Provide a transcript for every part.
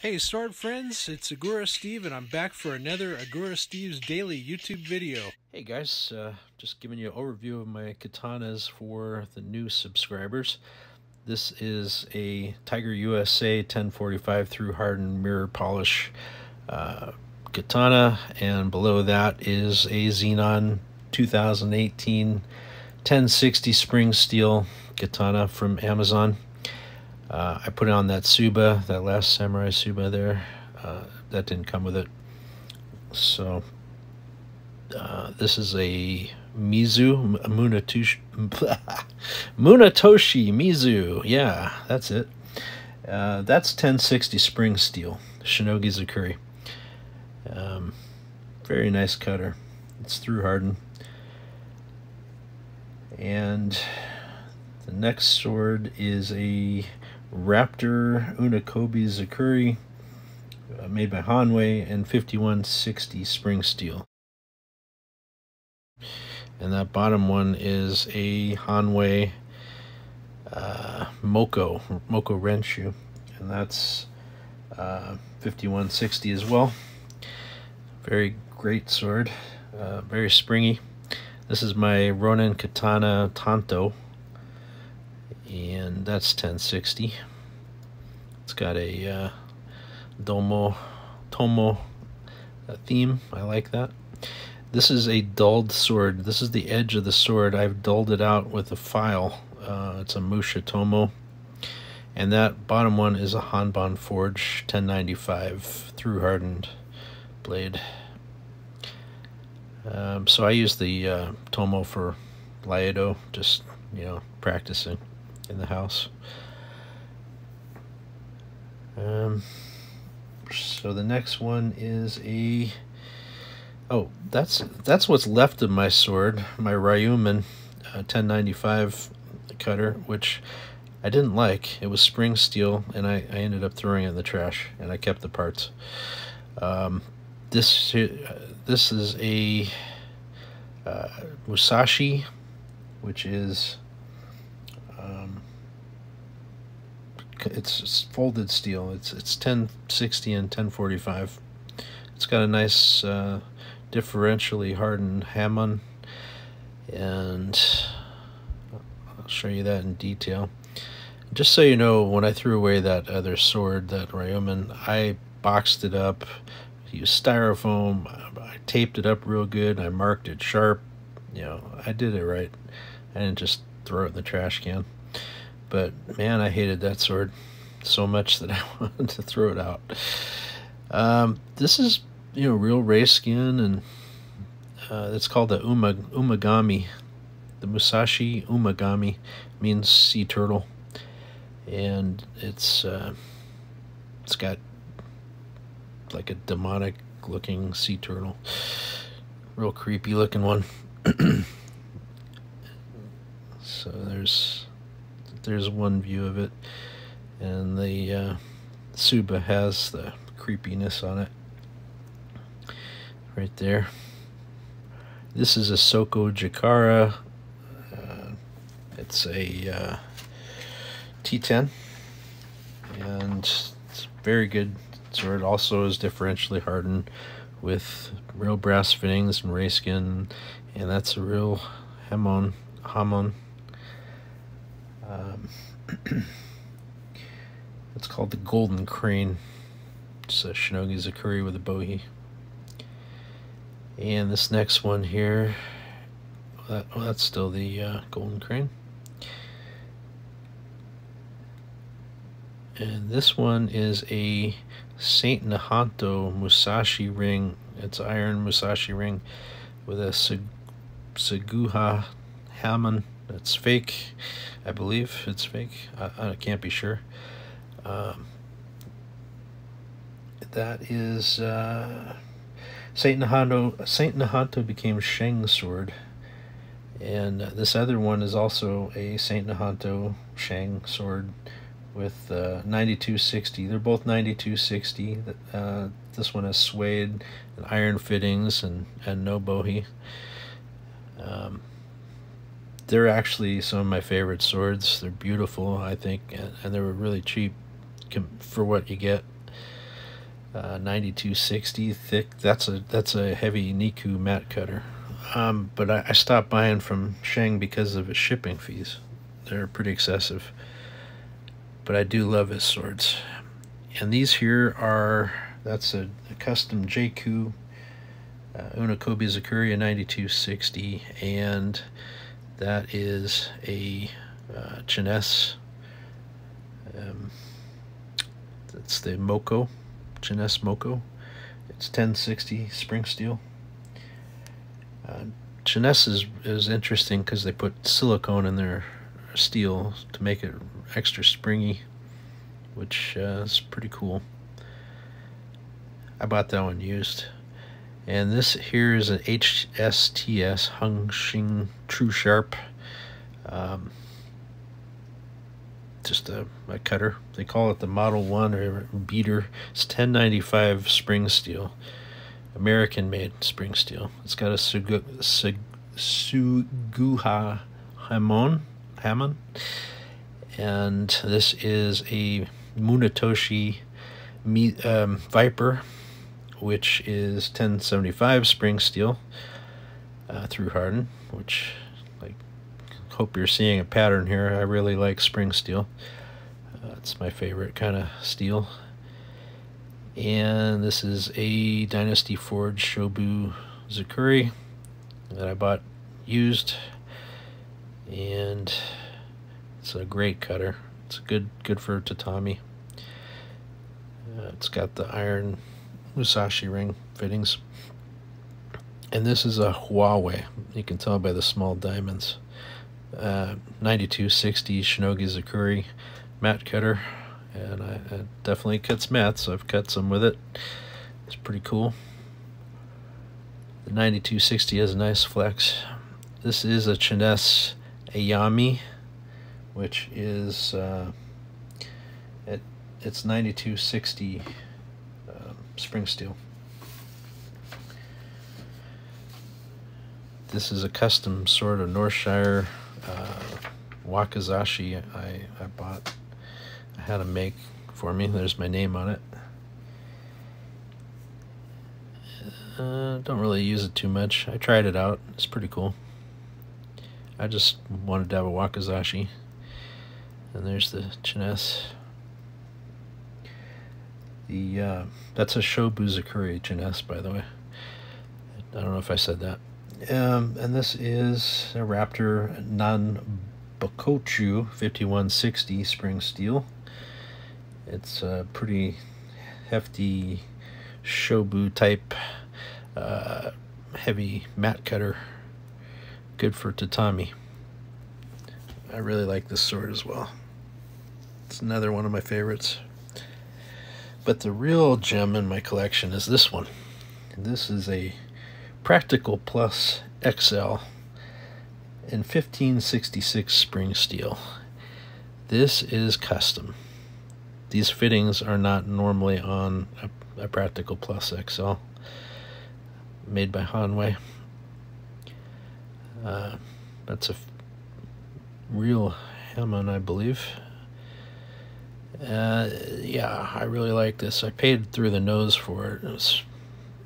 Hey sword friends, it's Agura Steve and I'm back for another Agura Steve's Daily YouTube video. Hey guys, just giving you an overview of my katanas for the new subscribers. This is a Tiger USA 1045 through hardened mirror polish katana, and below that is a Xenon 2018 1060 spring steel katana from Amazon. I put it on that Tsuba, that last Samurai Tsuba there. That didn't come with it. So this is a Mizu, Munetoshi Mizu. Yeah, that's it. That's 1060 spring steel, Shinogi Zukuri. Very nice cutter. It's through hardened. And the next sword is a Raptor Unokubi Zukuri, made by Hanwei, and 5160 spring steel. And that bottom one is a Hanwei Mokko Renshu, and that's 5160 as well. Very great sword, very springy. This is my Ronin Katana Tanto, and that's 1060. It's got a Tomo theme. I like that. This is a dulled sword. This is the edge of the sword. I've dulled it out with a file. It's a Musha Tomoe. And that bottom one is a Hanbon Forge 1095 through hardened blade. So I use the Tomo for Laido, just, practicing in the house. So the next one is a, that's what's left of my sword, my Ryumon 1095 cutter, which I didn't like. It was spring steel, and I ended up throwing it in the trash, and I kept the parts. This is a Musashi, which is it's folded steel. It's 1060 and 1045. It's got a nice differentially hardened hamon, and I'll show you that in detail. Just so you know, when I threw away that other sword, that Ryumon, I boxed it up, used styrofoam, I taped it up real good, I marked it sharp. I did it right. I didn't just throw it in the trash can. But man, I hated that sword so much that I wanted to throw it out. This is, real ray skin, and it's called the Umigame. The Musashi Umigame means sea turtle, and it's got like a demonic looking sea turtle, real creepy looking one. So there's one view of it, and the Tsuba has the creepiness on it right there. This is a Sokojikara. It's a T10, and it's very good sword. Also is differentially hardened with real brass fittings and ray skin, and that's a real hamon. It's called the Golden Crane. It's a Shinogi Zukuri with a bohi. And this next one here, that's still the Golden Crane. And this one is a St-Nihonto Musashi ring. It's iron Musashi ring with a Seguha hamon. That's fake. I believe it's fake. I can't be sure. That is St-Nihonto became Shing sword, and this other one is also a St-Nihonto Shing sword with 9260. They're both 9260. This one has suede and iron fittings and no bohi. They're actually some of my favorite swords. They're beautiful, I think, and they were really cheap for what you get. 9260 thick. That's a heavy Niku mat cutter. But I stopped buying from Shing because of his shipping fees. They're pretty excessive. But I do love his swords. And these here are, that's a custom JKoo Unokubi Zukuri, a 9260, and that is a Cheness. That's the Mokko, Cheness Mokko. It's 1060 spring steel. Cheness is interesting because they put silicone in their steel to make it extra springy, which is pretty cool. I bought that one used. And this here is an HSTS Hung Shing True Sharp. Just a cutter. They call it the Model 1 or beater. It's 1095 spring steel. American made spring steel. It's got a Suguha hamon. And this is a Munetoshi Viper, which is 1075 spring steel through harden, which I hope you're seeing a pattern here. I really like spring steel. It's my favorite kind of steel. And this is a Dynasty Forge Shobu-Zukuri that I bought used, and it's a great cutter. It's good for tatami. It's got the iron Musashi ring fittings. And this is a Huawei. You can tell by the small diamonds. 9260 Shinogi Zukuri mat cutter. And it definitely cuts mats, so I've cut some with it. It's pretty cool. The 9260 has a nice flex. This is a Cheness Ayami, which is it's 9260 spring steel. This is a custom sword of Northshire Wakizashi I bought. I had him make for me. There's my name on it. Don't really use it too much. I tried it out. It's pretty cool. I just wanted to have a Wakizashi. And there's the Cheness. That's a Shobu-Zukuri Cheness, by the way. I don't know if I said that. And this is a Raptor Non-Bokochu 5160 spring steel. It's a pretty hefty Shobu type heavy mat cutter. Good for tatami. I really like this sword as well. It's another one of my favorites. But the real gem in my collection is this one. This is a Practical Plus XL in 1566 spring steel. This is custom. These fittings are not normally on a Practical Plus XL, made by Hanwei. That's a real hamon, I believe. Yeah, I really like this. I paid through the nose for it. It was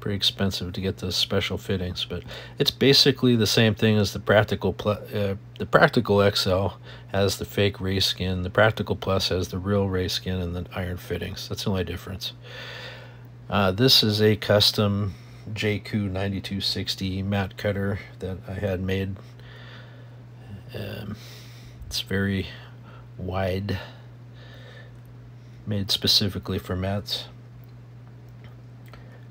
pretty expensive to get the special fittings, but it's basically the same thing as the Practical the Practical XL has the fake ray skin. The Practical Plus has the real ray skin and the iron fittings. That's the only difference. This is a custom JKoo 9260 mat cutter that I had made. It's very wide, made specifically for mats.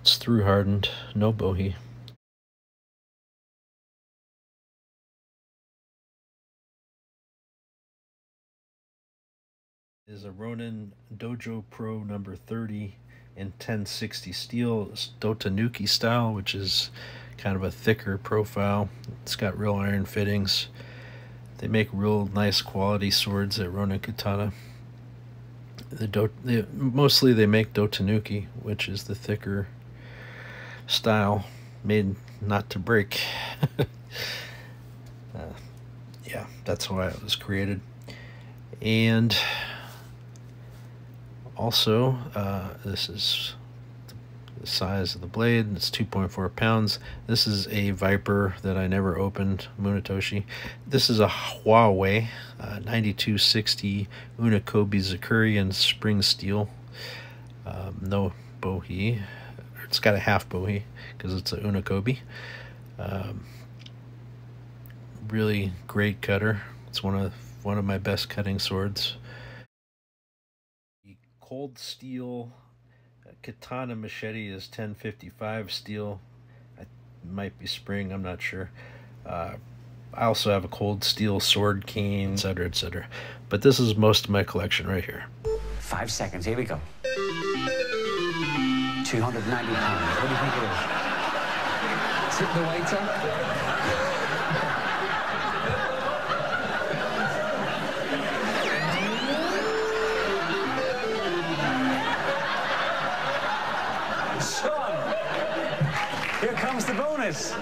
It's through hardened, no bohi. It is a Ronin Dojo Pro number 30 in 1060 steel. It's Dotanuki style, which is kind of a thicker profile. It's got real iron fittings. They make real nice quality swords at Ronin Katana. Mostly they make Dotanuki, which is the thicker style, made not to break. Yeah, that's why it was created. And also, this is The size of the blade, it's 2.4 pounds. This is a Viper that I never opened, Munetoshi. This is a Huawei 9260 Unokubi Zukuri in spring steel. No bohi. It's got a half bohi because it's a Unokubi. Really great cutter. It's one of my best cutting swords. The cold steel katana machete is 1055 steel. It might be spring, I'm not sure. I also have a cold steel sword cane, etc., etc. But this is most of my collection right here. 5 seconds, here we go. 290 pounds, what do you think it is? Tip the waiter. Sean, here comes the bonus.